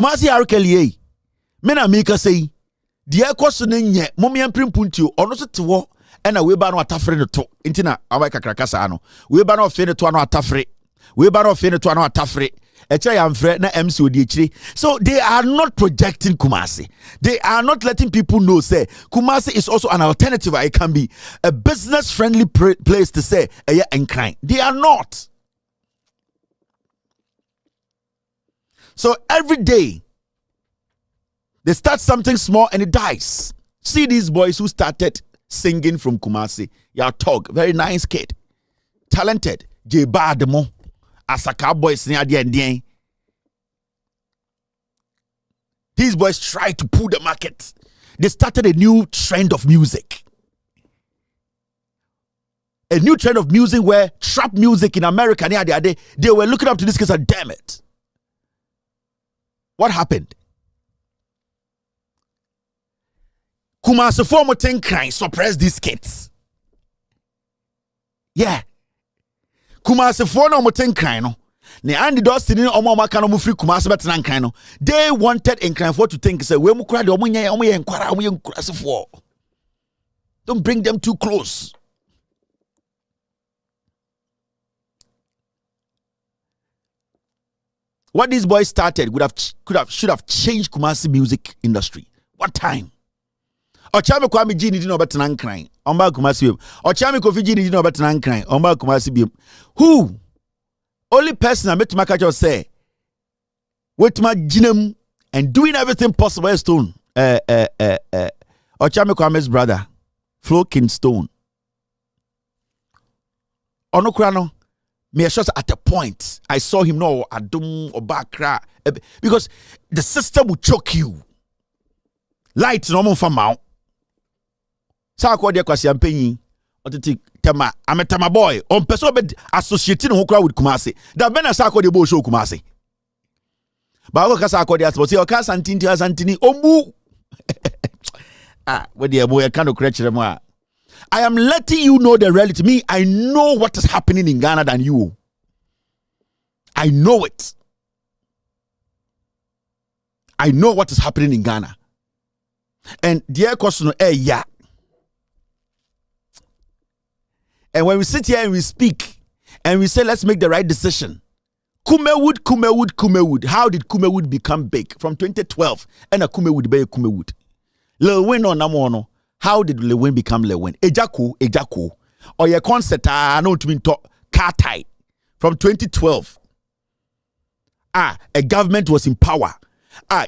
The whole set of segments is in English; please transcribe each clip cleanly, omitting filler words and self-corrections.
Kumasi Arkelie. Mena meka say, the ekos nye, momian primpuntio, or no to war, and a webano atafre no to, intina, awaka krakasano. Webano fene to ano atafre. Webano fene to ano atafre. Echa yamfre na MC odiechire. So they are not projecting Kumasi. They are not letting people know, say, Kumasi is also an alternative. It can be a business-friendly place to say, Angr. They are not. So every day, they start something small and it dies. See these boys who started singing from Kumasi. Your talk, very nice kid. Talented. J Bademo. Asaka boys near the end. These boys tried to pull the market. They started a new trend of music. A new trend of music where trap music in America, they were looking up to this case and damn it. What happened? Kumasi former Angr suppressed these kids. Yeah. Kumasi for no Angr no. Ne Andy Dustin ni omo maka no mu free Kumasi betina Angr no. They wanted Angr for to think say we mu kura de omo ye nkwara omo ye nkurasefo. Don't bring them too close. What these boys started should have changed Kumasi music industry. What time? Ochame Kwame G ni no betina Angr. Omba Kumasi bim. Ochame Kofi G ni no betina Angr. Omba Kumasi bim. Who? Only person I met my catcher say, with my ginum and doing everything possible. Stone. Ochame Kwame's brother, Flo Stone. Onokrano. Me a shot at a point. I saw him no Adum or Bakra because the system will choke you. Light no from out. Sarkodie kwasi ampenyi. Otiti tema ametama boy. On person be associating who crowd with Kumasi. That ben Sarkodie bo show Kumasi. Ba wo ka Sarkodie as say o ka santini ombu. Ah, we dey boy kind of crutch them. I am letting you know the reality. Me, I know what is happening in Ghana than you. I know it. I know what is happening in Ghana. And dear question, yeah. And when we sit here and we speak and we say, let's make the right decision. Kumawood. How did Kumawood become big? From 2012. And a Kumawood be a Kumawood. Lil Wayne or Namono. How did Lil Wayne become Lil Wayne? Ejako. Or your concert, I know to mean talk car tie. From 2012. A government was in power.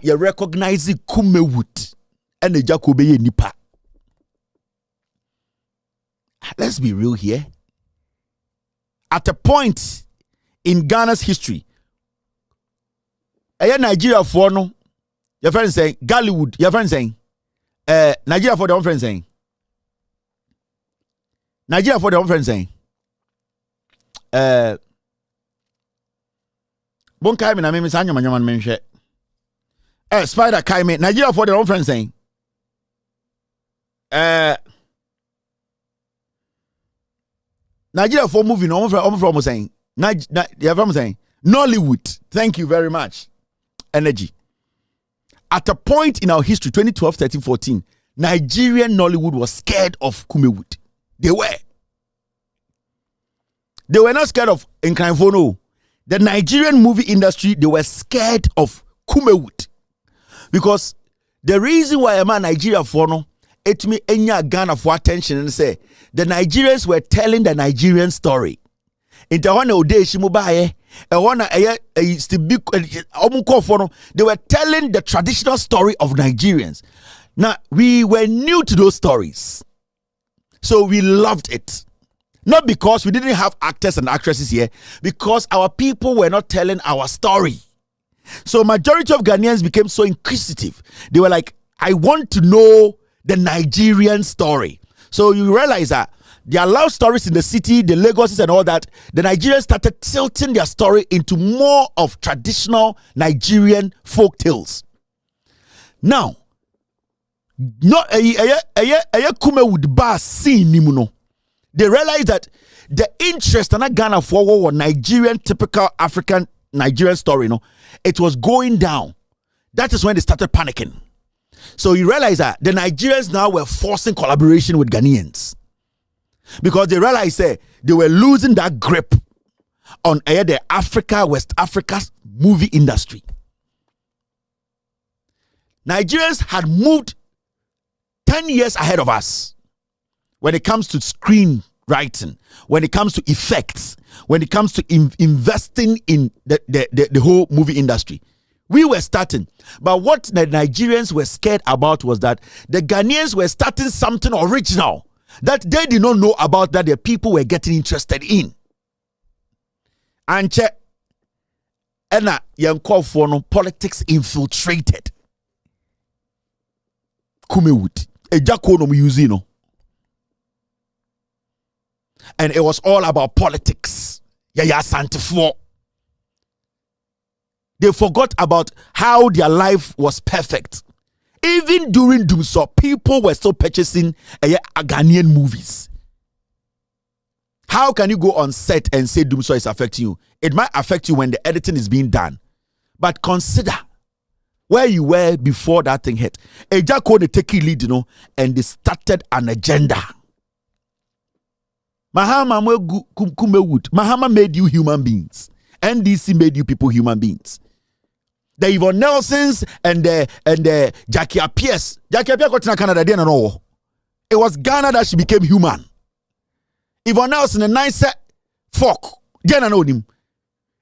You recognize Kumawood. And Ejako be nipa. Let's be real here. At a point in Ghana's history, Nigeria for no, your friend saying Gollywood, your friend saying Nigeria for the one friend saying Nigeria for the one friend saying Bon kai me na me sanyo manyaman menhwe Spider kai me Nigeria for the one friend saying Nigeria for movie no from saying Nollywood. Thank you very much. Energy. At a point in our history, 2012, 13, 14, Nigerian Nollywood was scared of Kumawood. They were. They were not scared of Nkranfono. The Nigerian movie industry, they were scared of Kumawood. Because the reason why I'm a Nigeria for no, it me enya Ghana for attention and say the Nigerians were telling the Nigerian story. They were telling the traditional story of Nigerians. Now we were new to those stories, so we loved it. Not because we didn't have actors and actresses here, because our people were not telling our story. So majority of Ghanaians became so inquisitive. They were like, I want to know the Nigerian story. So you realize that their love stories in the city, the Lagoses and all that, the Nigerians started tilting their story into more of traditional Nigerian folk tales. Now, not Kumawood bar scene nimuno. They realized that the interest in Ghana for Nigerian typical African Nigerian story, it was going down. That is when they started panicking. So you realize that the Nigerians now were forcing collaboration with Ghanaians because they realized they were losing that grip on the West Africa's movie industry. Nigerians had moved 10 years ahead of us when it comes to screenwriting, when it comes to effects, when it comes to investing in the whole movie industry. We were starting. But what the Nigerians were scared about was that the Ghanaians were starting something original that they did not know about, that the people were getting interested in. And check, and young call for no politics infiltrated Kumawood. A jacono musino. And it was all about politics. Yeah, Santa for. They forgot about how their life was perfect. Even during Doomsday, people were still purchasing Ghanaian movies. How can you go on set and say Doomsday is affecting you? It might affect you when the editing is being done. But consider where you were before that thing hit. Ejako ne take lead, and they started an agenda. Mahama Kumawood. Mahama made you human beings. NDC made you people human beings. The Yvonne Nelsons and the Jackie Pierce. Jackie Pierce got to Canada. They don't know. It was Ghana that she became human. Yvonne Nelson, a nice folk. They don't know him.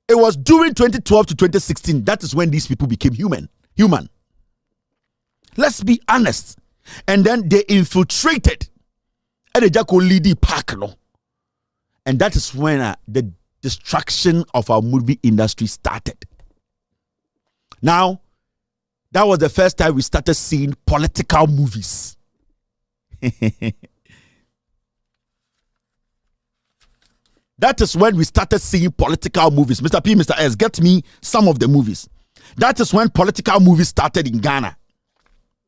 It was during 2012 to 2016. That is when these people became human. Let's be honest. And then they infiltrated. And they just lead the park, no. And that is when the destruction of our movie industry started. Now, that was the first time we started seeing political movies. That is when we started seeing political movies. Mr. P, Mr. S, get me some of the movies. That is when political movies started in Ghana.